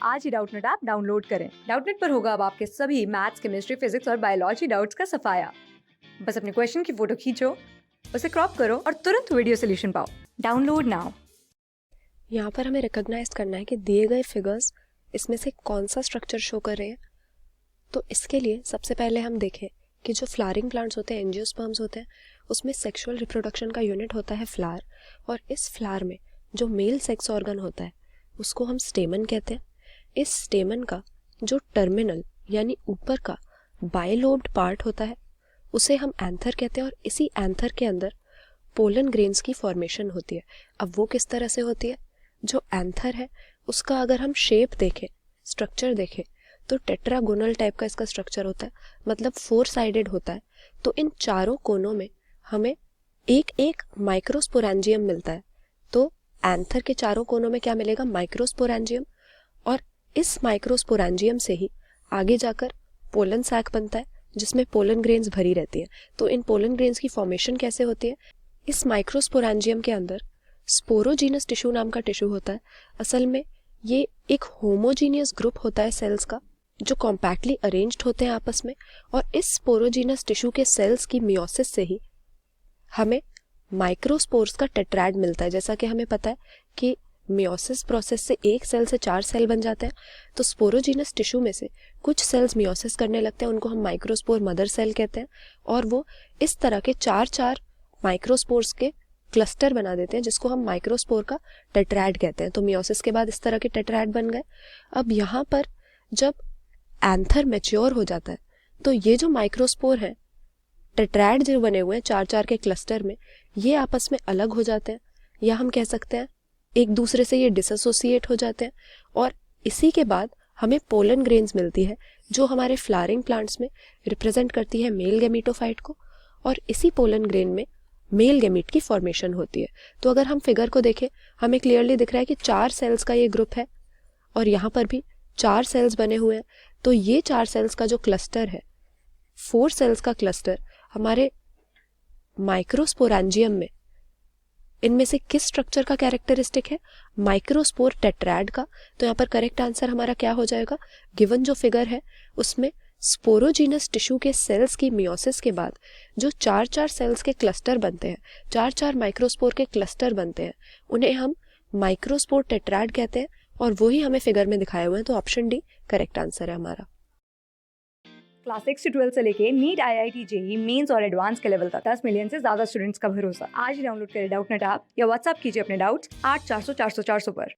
आज ही Doubtnut app download करें। Doubtnut पर होगा अब आपके सभी मैथ्स, केमिस्ट्री, फिजिक्स और बायोलॉजी डाउट्स का सफाया। बस अपने क्वेश्चन की फोटो खींचो, उसे क्रॉप करो और तुरंत वीडियो सोल्यूशन पाओ। Download now. यहाँ पर हमें रिकॉग्नाइज करना है कि दिए गए फिगर्स इसमें से कौन सा स्ट्रक्चर शो कर रहे हैं। तो इसके लिए सबसे पहले हम देखें कि जो फ्लावरिंग प्लांट्स होते हैं, एंजियोस्पर्म्स होते हैं, उसमें सेक्सुअल रिप्रोडक्शन का यूनिट होता है फ्लावर, और इस फ्लावर में जो मेल सेक्स ऑर्गन होता है उसको हम स्टेमन कहते हैं। इस स्टेमन का जो टर्मिनल यानी ऊपर का बायलोब्ड पार्ट होता है उसे हम एंथर कहते हैं, और इसी एंथर के अंदर पोलन ग्रेन्स की फॉर्मेशन होती है। अब वो किस तरह से होती है? जो एंथर है उसका अगर हम शेप देखें, स्ट्रक्चर देखें, तो टेट्रागोनल टाइप का इसका स्ट्रक्चर होता है, मतलब 4 साइडेड होता है। तो इन चारों कोनों में हमें एक एक माइक्रोस्पोरेंजियम मिलता है। तो एंथर के चारों कोनों में क्या मिलेगा? माइक्रोस्पोरेंजियम, और इस माइक्रोस्पोरेंजियम से ही आगे जाकर पोलन सैक बनता है जिसमें पोलन ग्रेन्स भरी रहती है। तो इन पोलन ग्रेन्स की फॉर्मेशन कैसे होती है? इस माइक्रोस्पोरेंजियम के अंदर स्पोरोजीनस टिश्यू नाम का टिश्यू होता है। असल में ये एक होमोजीनियस ग्रुप होता है सेल्स का जो कॉम्पैक्टली अरेंज्ड होते हैं आपस में, और इस स्पोरोजीनस टिश्यू के सेल्स की मियोसिस से ही हमें माइक्रोस्पोर्स का टेट्राड मिलता है। जैसा कि हमें पता है कि मियोसिस प्रोसेस से एक सेल से 4 सेल बन जाते हैं, तो स्पोरोजीनस टिश्यू में से कुछ सेल्स मियोसिस करने लगते हैं, उनको हम माइक्रोस्पोर मदर सेल कहते हैं, और वो इस तरह के 4-4 माइक्रोस्पोर्स के क्लस्टर बना देते हैं जिसको हम माइक्रोस्पोर का टेट्राड कहते हैं। तो मियोसिस के बाद इस तरह के टेट्राड बन गए। अब यहाँ पर जब एंथर मैच्योर हो जाता है तो ये जो माइक्रोस्पोर है, टेट्राड जो बने हुए हैं 4-4 के क्लस्टर में, ये आपस में अलग हो जाते हैं, या हम कह सकते हैं एक दूसरे से ये डिसोसिएट हो जाते हैं, और इसी के बाद हमें पोलन ग्रेन्स मिलती है जो हमारे फ्लावरिंग प्लांट्स में रिप्रेजेंट करती है मेल गैमीटोफाइट को, और इसी पोलन ग्रेन में मेल गैमीट की फॉर्मेशन होती है। तो अगर हम फिगर को देखें, हमें क्लियरली दिख रहा है कि 4 सेल्स का ये ग्रुप है, और यहाँ पर भी 4 सेल्स बने हुए हैं। तो ये 4 सेल्स का जो क्लस्टर है, 4 सेल्स का क्लस्टर हमारे माइक्रोस्पोरेंजियम में इनमें से किस स्ट्रक्चर का कैरेक्टरिस्टिक है? माइक्रोस्पोर टेट्राड का। तो यहाँ पर करेक्ट आंसर हमारा क्या हो जाएगा? गिवन जो फिगर है उसमें स्पोरोजीनस टिश्यू के सेल्स की मियोसिस के बाद जो 4-4 सेल्स के क्लस्टर बनते हैं, 4-4 माइक्रोस्पोर के क्लस्टर बनते हैं, उन्हें हम माइक्रोस्पोर टेट्राड कहते हैं, और वही हमें फिगर में दिखाए हुए हैं। तो ऑप्शन डी करेक्ट आंसर है हमारा। क्लास 6 से 12 से लेके नीट, IIT, JEE मेंस और एडवांस के लेवल तक 10 मिलियन से ज्यादा स्टूडेंट्स का भरोसा। आज ही डाउनलोड करें डाउटनेट ऐप या व्हाट्सएप कीजिए अपने डाउट्स 8400 400 400 पर।